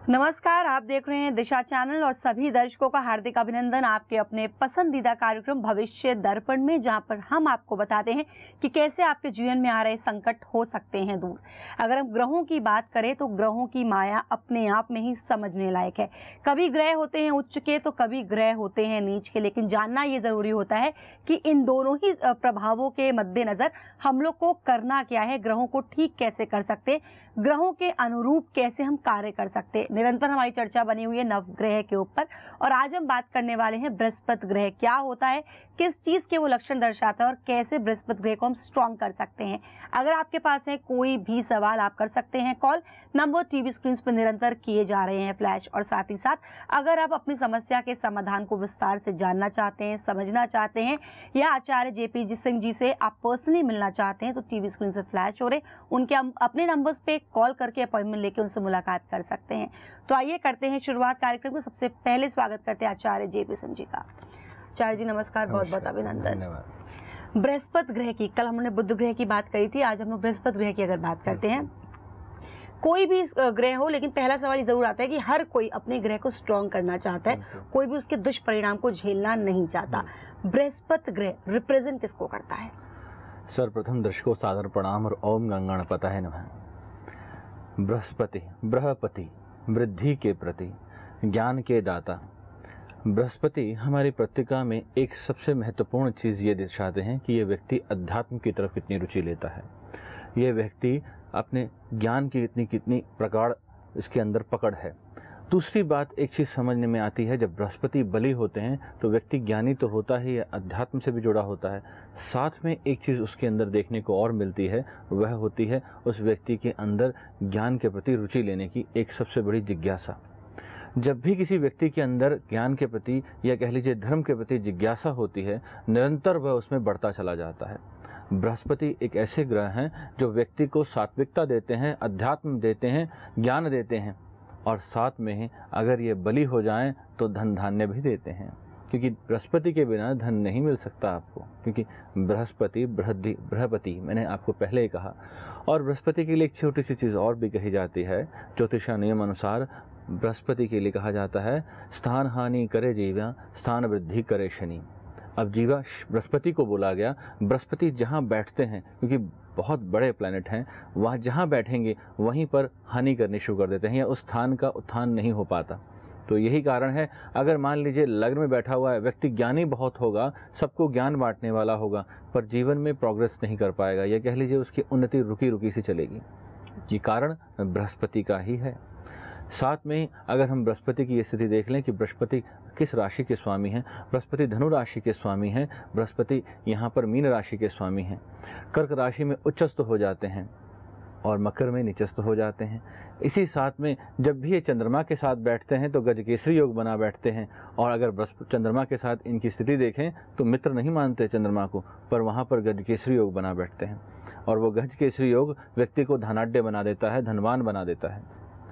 नमस्कार, आप देख रहे हैं दिशा चैनल और सभी दर्शकों का हार्दिक अभिनंदन आपके अपने पसंदीदा कार्यक्रम भविष्य दर्पण में, जहां पर हम आपको बताते हैं कि कैसे आपके जीवन में आ रहे संकट हो सकते हैं दूर। अगर हम ग्रहों की बात करें तो ग्रहों की माया अपने आप में ही समझने लायक है। कभी ग्रह होते हैं उच्च के तो कभी ग्रह होते हैं नीच के, लेकिन जानना ये जरूरी होता है कि इन दोनों ही प्रभावों के मद्देनजर हम लोग को करना क्या है, ग्रहों को ठीक कैसे कर सकते, ग्रहों के अनुरूप कैसे हम कार्य कर सकते। निरंतर हमारी चर्चा बनी हुई है नवग्रह के ऊपर और आज हम बात करने वाले हैं बृहस्पति ग्रह क्या होता है, किस चीज के वो लक्षण दर्शाता है और कैसे बृहस्पति ग्रह को हम स्ट्रॉन्ग कर सकते हैं। अगर आपके पास है कोई भी सवाल आप कर सकते हैं कॉल, नंबर टीवी स्क्रीन पर निरंतर किए जा रहे हैं फ्लैश। और साथ ही साथ अगर आप अपनी समस्या के समाधान को विस्तार से जानना चाहते हैं, समझना चाहते हैं या आचार्य जेपी सिंह जी से आप पर्सनली मिलना चाहते हैं तो टीवी स्क्रीन से फ्लैश हो रहे उनके अपने नंबर्स पे कॉल करके अपॉइंटमेंट लेके उनसे मुलाकात कर सकते हैं। तो आइए करते हैं शुरुआत कार्यक्रम को। सबसे पहले स्वागत करते हैं आचार्य जेपी सिंह जी का। आचार्य जी नमस्कार, बहुत बहुत अभिनंदन। बृहस्पति ग्रह की, कल हमने बुध ग्रह की बात करी थी, आज हम लोग बृहस्पति ग्रह की अगर बात करते हैं। कोई भी ग्रह हो, लेकिन पहला सवाल जरूर आता है कि हर कोई अपने ग्रह को स्ट्रॉन्ग करना चाहता है, कोई भी उसके दुष्परिणाम को झेलना नहीं चाहता। बृहस्पति ग्रह रिप्रेजेंट किसको करता है? सर्वप्रथम दर्शकों सादर प्रणाम और ओम गंगणपतये नमः। बृहस्पति, बृहपति, वृद्धि के प्रति, ज्ञान के दाता। बृहस्पति हमारी पत्रिका में एक सबसे महत्वपूर्ण चीज़ ये दर्शाते हैं कि ये व्यक्ति अध्यात्म की तरफ कितनी रुचि लेता है, ये व्यक्ति अपने ज्ञान की कितनी प्रगाढ़ इसके अंदर पकड़ है। दूसरी बात एक चीज़ समझने में आती है, जब बृहस्पति बली होते हैं तो व्यक्ति ज्ञानी तो होता ही, अध्यात्म से भी जुड़ा होता है, साथ में एक चीज़ उसके अंदर देखने को और मिलती है, वह होती है उस व्यक्ति के अंदर ज्ञान के प्रति रुचि लेने की एक सबसे बड़ी जिज्ञासा। जब भी किसी व्यक्ति के अंदर ज्ञान के प्रति या कह लीजिए धर्म के प्रति जिज्ञासा होती है, निरंतर वह उसमें बढ़ता चला जाता है। बृहस्पति एक ऐसे ग्रह हैं जो व्यक्ति को सात्विकता देते हैं, अध्यात्म देते हैं, ज्ञान देते हैं और साथ में ही अगर ये बली हो जाएं तो धन धान्य भी देते हैं, क्योंकि बृहस्पति के बिना धन नहीं मिल सकता आपको, क्योंकि बृहस्पति बृहपति मैंने आपको पहले ही कहा। और बृहस्पति के लिए एक छोटी सी चीज़ और भी कही जाती है, ज्योतिषा नियम अनुसार बृहस्पति के लिए कहा जाता है स्थान हानि करे जीवा, स्थान वृद्धि करे शनि। अब जीवा बृहस्पति को बोला गया, बृहस्पति जहाँ बैठते हैं, क्योंकि बहुत बड़े प्लैनेट हैं, वहाँ जहाँ बैठेंगे वहीं पर हानि करनी शुरू कर देते हैं या उस स्थान का उत्थान नहीं हो पाता। तो यही कारण है, अगर मान लीजिए लग्न में बैठा हुआ है व्यक्ति, ज्ञानी बहुत होगा, सबको ज्ञान बांटने वाला होगा, पर जीवन में प्रोग्रेस नहीं कर पाएगा, या कह लीजिए उसकी उन्नति रुकी रुकी सी चलेगी। ये कारण बृहस्पति का ही है। साथ में अगर हम बृहस्पति की ये स्थिति देख लें कि बृहस्पति किस राशि के स्वामी हैं, बृहस्पति धनु राशि के स्वामी हैं, बृहस्पति यहाँ पर मीन राशि के स्वामी हैं। कर्क राशि में उच्चस्थ हो जाते हैं और मकर में नीचस्थ हो जाते हैं। इसी साथ में जब भी ये चंद्रमा के साथ बैठते हैं तो गजकेसरी योग बना बैठते हैं, और अगर चंद्रमा के साथ इनकी स्थिति देखें तो मित्र नहीं मानते चंद्रमा को, पर वहाँ पर गजकेसरी योग बना बैठते हैं और वो गजकेसरी योग व्यक्ति को धनाढ्य बना देता है, धनवान बना देता है,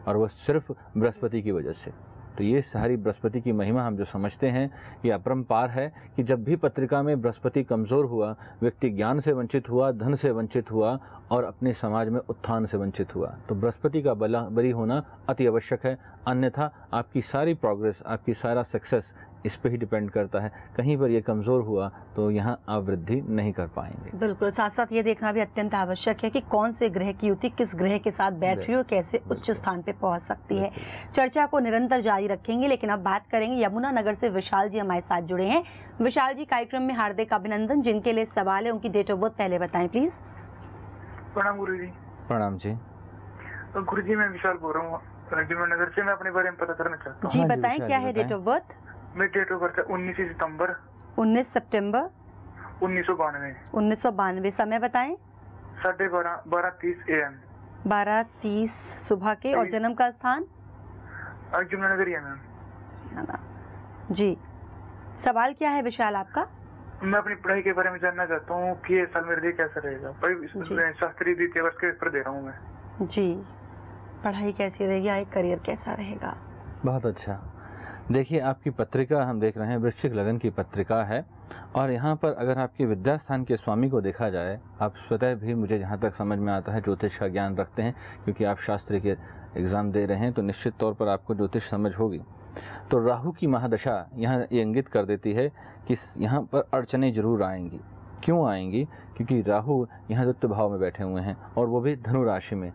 और वह सिर्फ बृहस्पति की वजह से। तो ये सारी बृहस्पति की महिमा हम जो समझते हैं ये अपरंपार है कि जब भी पत्रिका में बृहस्पति कमज़ोर हुआ, व्यक्ति ज्ञान से वंचित हुआ, धन से वंचित हुआ और अपने समाज में उत्थान से वंचित हुआ। तो बृहस्पति का बली होना अति आवश्यक है, अन्यथा आपकी सारी प्रोग्रेस, आपकी सारा सक्सेस इस पे ही डिपेंड करता है। कहीं पर ये कमज़ोर हुआ तो यहाँ आप वृद्धि नहीं कर पाएंगे। बिल्कुल, साथ साथ ये देखना भी अत्यंत आवश्यक है कि कौन से ग्रह की युति किस ग्रह के साथ बैठ रही हो, कैसे उच्च स्थान पे पहुंच सकती है। चर्चा को निरंतर जारी रखेंगे, लेकिन अब बात करेंगे यमुना नगर से विशाल जी हमारे साथ जुड़े हैं। विशाल जी, कार्यक्रम में हार्दिक अभिनंदन। जिनके लिए सवाल है उनकी डेट ऑफ बर्थ पहले बताएं प्लीज। प्रणाम गुरु जी। प्रणाम जी। तो गुरु जी मैं विशाल बोल रहा हूँ यमुना नगर से, मैं अपने बारे में पता करना चाहता हूँ। जी बताएं, क्या है डेट ऑफ बर्थ? मेरी डेट ऑफ बर्थ है 19 सितंबर 19 सितंबर 1992। 1992। समय बताएं। 12:30 AM। 12:30 सुबह के। और जन्म का स्थान? यमुना नगर ही है मैम। जी, सवाल क्या है विशाल आपका? मैं अपनी पढ़ाई के बारे में जानना चाहता हूँ कि ये साल मेरे लिए कैसा रहेगा। शास्त्रीय द्वितीय वर्ष के पेपर दे रहा हूँ मैं। जी, पढ़ाई कैसी रहेगी, एक करियर कैसा रहेगा? बहुत अच्छा। देखिए आपकी पत्रिका हम देख रहे हैं, वृश्चिक लगन की पत्रिका है और यहाँ पर अगर आपके विद्या स्थान के स्वामी को देखा जाए, आप स्वतः भी मुझे जहाँ तक समझ में आता है ज्योतिष का ज्ञान रखते हैं, क्योंकि आप शास्त्र के एग्ज़ाम दे रहे हैं तो निश्चित तौर पर आपको ज्योतिष समझ होगी। तो राहु की महादशा यहाँ ये इंगित कर देती है कि यहाँ पर अड़चने जरूर आएंगी। क्यों आएंगी? क्योंकि राहु यहाँ द्वितीय भाव में बैठे हुए हैं और वो भी धनु राशि में,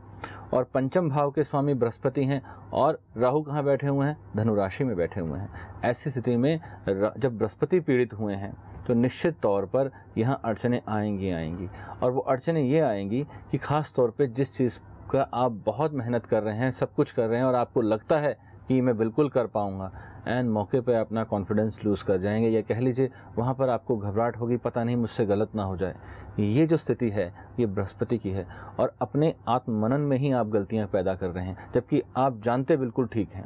और पंचम भाव के स्वामी बृहस्पति हैं और राहु कहाँ बैठे हुए हैं? धनु राशि में बैठे हुए हैं। ऐसी स्थिति में जब बृहस्पति पीड़ित हुए हैं तो निश्चित तौर पर यहाँ अड़चने आएंगी। और वो अड़चने ये आएंगी कि ख़ास तौर पे जिस चीज़ का आप बहुत मेहनत कर रहे हैं, सब कुछ कर रहे हैं और आपको लगता है कि मैं बिल्कुल कर पाऊँगा, एंड मौके पे अपना कॉन्फिडेंस लूज़ कर जाएंगे, या कह लीजिए वहाँ पर आपको घबराहट होगी, पता नहीं मुझसे गलत ना हो जाए। ये जो स्थिति है ये बृहस्पति की है और अपने आत्ममनन में ही आप गलतियाँ पैदा कर रहे हैं, जबकि आप जानते बिल्कुल ठीक हैं।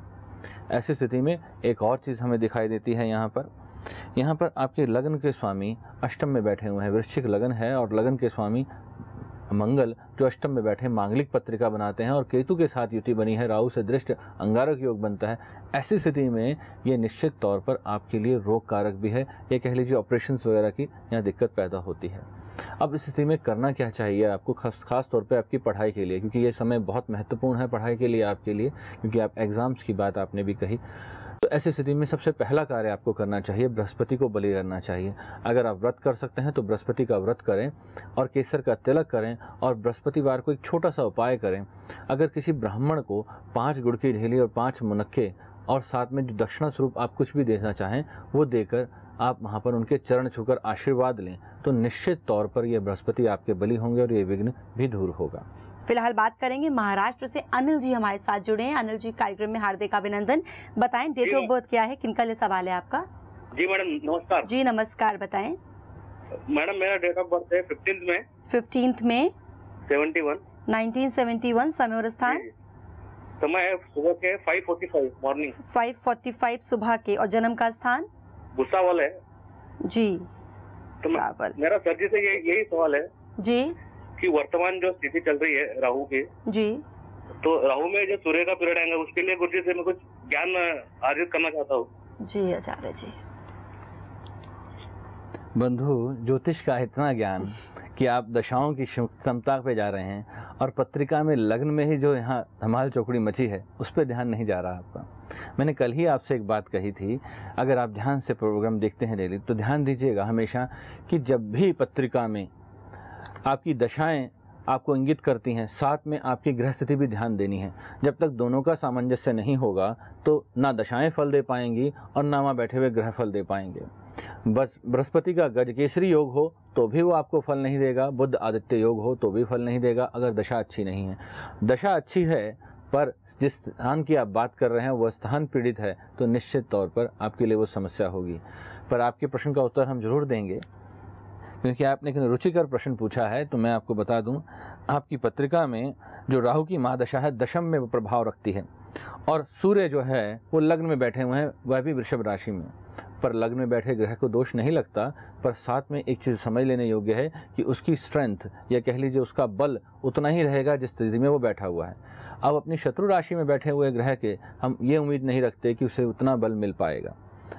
ऐसी स्थिति में एक और चीज़ हमें दिखाई देती है। यहाँ पर आपके लग्न के स्वामी अष्टम में बैठे हुए हैं। वृश्चिक लग्न है और लग्न के स्वामी मंगल जो अष्टम में बैठे मांगलिक पत्रिका बनाते हैं और केतु के साथ युति बनी है, राहु से दृष्ट अंगारक योग बनता है। ऐसी स्थिति में ये निश्चित तौर पर आपके लिए रोग कारक भी है, ये कह लीजिए ऑपरेशंस वगैरह की यहाँ दिक्कत पैदा होती है। अब इस स्थिति में करना क्या चाहिए आपको, खास तौर पे आपकी पढ़ाई के लिए, क्योंकि ये समय बहुत महत्वपूर्ण है पढ़ाई के लिए आपके लिए, क्योंकि आप एग्ज़ाम्स की बात आपने भी कही। तो ऐसी स्थिति में सबसे पहला कार्य आपको करना चाहिए, बृहस्पति को बलि करना चाहिए। अगर आप व्रत कर सकते हैं तो बृहस्पति का व्रत करें और केसर का तिलक करें और बृहस्पतिवार को एक छोटा सा उपाय करें। अगर किसी ब्राह्मण को 5 गुड़ की ढेली और 5 मुनक्के और साथ में जो दक्षिणा स्वरूप आप कुछ भी देना चाहें वो देकर आप वहाँ पर उनके चरण छूकर आशीर्वाद लें, तो निश्चित तौर पर ये बृहस्पति आपके बलि होंगे और ये विघ्न भी दूर होगा। फिलहाल बात करेंगे महाराष्ट्र से अनिल जी हमारे साथ जुड़े हैं। अनिल जी, कार्यक्रम में हार्दिक अभिनंदन। बताएं डेट ऑफ बर्थ क्या है, किनका लिए सवाल है आपका? जी मैडम नमस्कार। जी नमस्कार, बताएं। मैडम मेरा डेट ऑफ बर्थ है 15th में 1971। समय और स्थान? समय है सुबह के 5:45 मॉर्निंग 5:45 सुबह के। और जन्म का स्थान? भुसावल है जी। तो मेरा सर जी से यही सवाल है जी कि वर्तमान जो स्थिति चल रही है राहु की जी, तो राहु में जो सूर्य का पीरियड आएगा उसके लिए गुरुजी से मैं कुछ ज्ञान अर्जित करना चाहता हूँ। जी आचार्य जी। बंधु, ज्योतिष का इतना ज्ञान कि आप दशाओं की क्षमता पे जा रहे हैं और पत्रिका में लग्न में ही जो यहाँ धमाल चौकड़ी मची है उस पर ध्यान नहीं जा रहा आपका। मैंने कल ही आपसे एक बात कही थी, अगर आप ध्यान से प्रोग्राम देखते हैं डेली तो ध्यान दीजिएगा हमेशा कि जब भी पत्रिका में आपकी दशाएं आपको इंगित करती हैं, साथ में आपकी ग्रह स्थिति भी ध्यान देनी है। जब तक दोनों का सामंजस्य नहीं होगा तो ना दशाएं फल दे पाएंगी और ना वहाँ बैठे हुए ग्रह फल दे पाएंगे। बस बृहस्पति का गजकेसरी योग हो तो भी वो आपको फल नहीं देगा, बुध आदित्य योग हो तो भी फल नहीं देगा अगर दशा अच्छी नहीं है। दशा अच्छी है पर जिस स्थान की आप बात कर रहे हैं वह स्थान पीड़ित है तो निश्चित तौर पर आपके लिए वो समस्या होगी। पर आपके प्रश्न का उत्तर हम जरूर देंगे, क्योंकि आपने एक रुचिकर प्रश्न पूछा है। तो मैं आपको बता दूं, आपकी पत्रिका में जो राहु की महादशा है दशम में वो प्रभाव रखती है और सूर्य जो है वो लग्न में बैठे हुए हैं, वह भी वृषभ राशि में। पर लग्न में बैठे ग्रह को दोष नहीं लगता, पर साथ में एक चीज़ समझ लेने योग्य है कि उसकी स्ट्रेंथ या कह लीजिए उसका बल उतना ही रहेगा जिस स्थिति में वो बैठा हुआ है। अब अपनी शत्रु राशि में बैठे हुए ग्रह के हम ये उम्मीद नहीं रखते कि उसे उतना बल मिल पाएगा।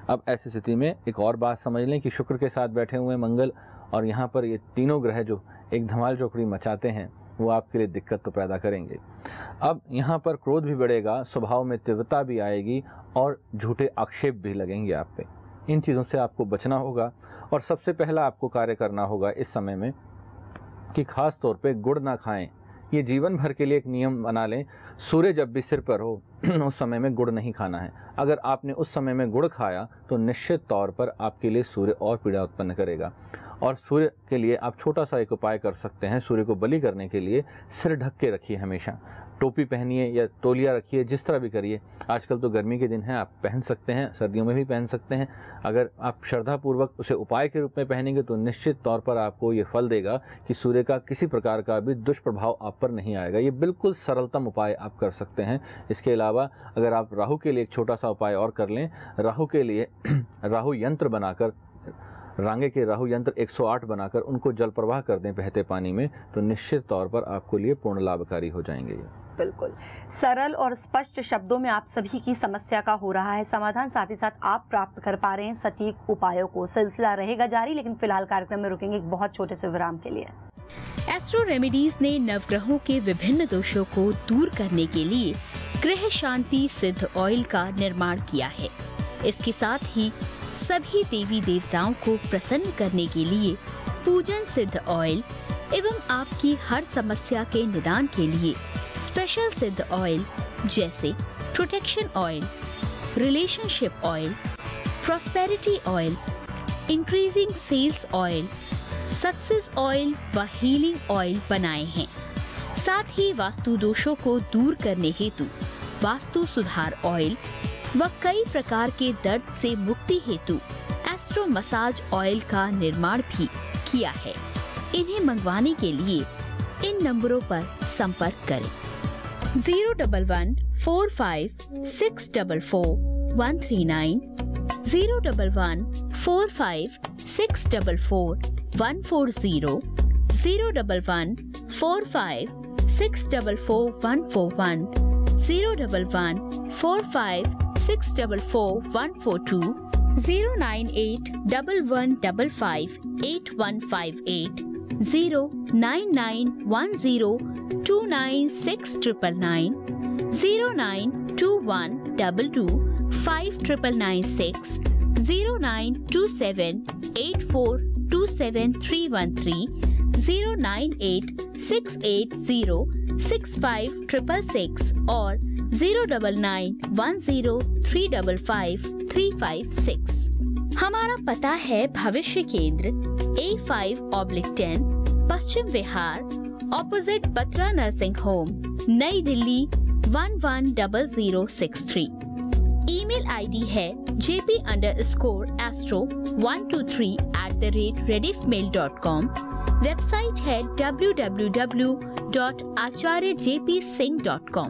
अब ऐसी स्थिति में एक और बात समझ लें कि शुक्र के साथ बैठे हुए मंगल और यहाँ पर ये तीनों ग्रह जो एक धमाल चौकड़ी मचाते हैं वो आपके लिए दिक्कत तो पैदा करेंगे। अब यहाँ पर क्रोध भी बढ़ेगा, स्वभाव में तीव्रता भी आएगी और झूठे आक्षेप भी लगेंगे आप पे। इन चीज़ों से आपको बचना होगा और सबसे पहला आपको कार्य करना होगा इस समय में कि खास तौर पे गुड़ ना खाएं। ये जीवन भर के लिए एक नियम बना लें, सूर्य जब भी सिर पर हो उस समय में गुड़ नहीं खाना है। अगर आपने उस समय में गुड़ खाया तो निश्चित तौर पर आपके लिए सूर्य और पीड़ा उत्पन्न करेगा। और सूर्य के लिए आप छोटा सा एक उपाय कर सकते हैं। सूर्य को बलि करने के लिए सिर ढक के रखिए, हमेशा टोपी पहनिए या तौलिया रखिए, जिस तरह भी करिए। आजकल तो गर्मी के दिन हैं, आप पहन सकते हैं, सर्दियों में भी पहन सकते हैं। अगर आप श्रद्धापूर्वक उसे उपाय के रूप में पहनेंगे तो निश्चित तौर पर आपको ये फल देगा कि सूर्य का किसी प्रकार का भी दुष्प्रभाव आप पर नहीं आएगा। ये बिल्कुल सरलतम उपाय आप कर सकते हैं। इसके अलावा अगर आप राहु के लिए एक छोटा सा उपाय और कर लें, राहु के लिए राहु यंत्र बनाकर रांगे के राहु यंत्र 108 बनाकर उनको जल प्रवाह कर दें बहते पानी में, तो निश्चित तौर पर आपको लिए पूर्ण लाभकारी हो जाएंगे। बिल्कुल सरल और स्पष्ट शब्दों में आप सभी की समस्या का हो रहा है समाधान, साथ ही साथ आप प्राप्त कर पा रहे हैं सटीक उपायों को। सिलसिला रहेगा जारी, लेकिन फिलहाल कार्यक्रम में रुकेंगे एक बहुत छोटे से विराम के लिए। एस्ट्रो रेमेडीज ने नवग्रहों के विभिन्न दोषों को दूर करने के लिए ग्रह शांति सिद्ध ऑयल का निर्माण किया है। इसके साथ ही सभी देवी देवताओं को प्रसन्न करने के लिए पूजन सिद्ध ऑयल एवं आपकी हर समस्या के निदान के लिए स्पेशल सिद्ध ऑयल जैसे protection oil, relationship oil, prosperity oil, increasing sales oil, success oil व हीलिंग ऑयल बनाए हैं। साथ ही वास्तु दोषों को दूर करने हेतु वास्तु सुधार ऑयल व कई प्रकार के दर्द से मुक्ति हेतु एस्ट्रो मसाज ऑयल का निर्माण भी किया है। इन्हें मंगवाने के लिए इन नंबरों पर संपर्क करें 01145644139, 01145644140, 01145644141, 01145644142, 09811558158, 09910296999, 09212259996, 09278427313, 09868065666 और 09910355356। हमारा पता है भविष्य केंद्र A5/10 Paschim Vihar opposite Batra nursing home, नई दिल्ली 110063। ईमेल आईडी है jp_astro123@rediffmail.com। वेबसाइट है www.acharyajpsingh.com।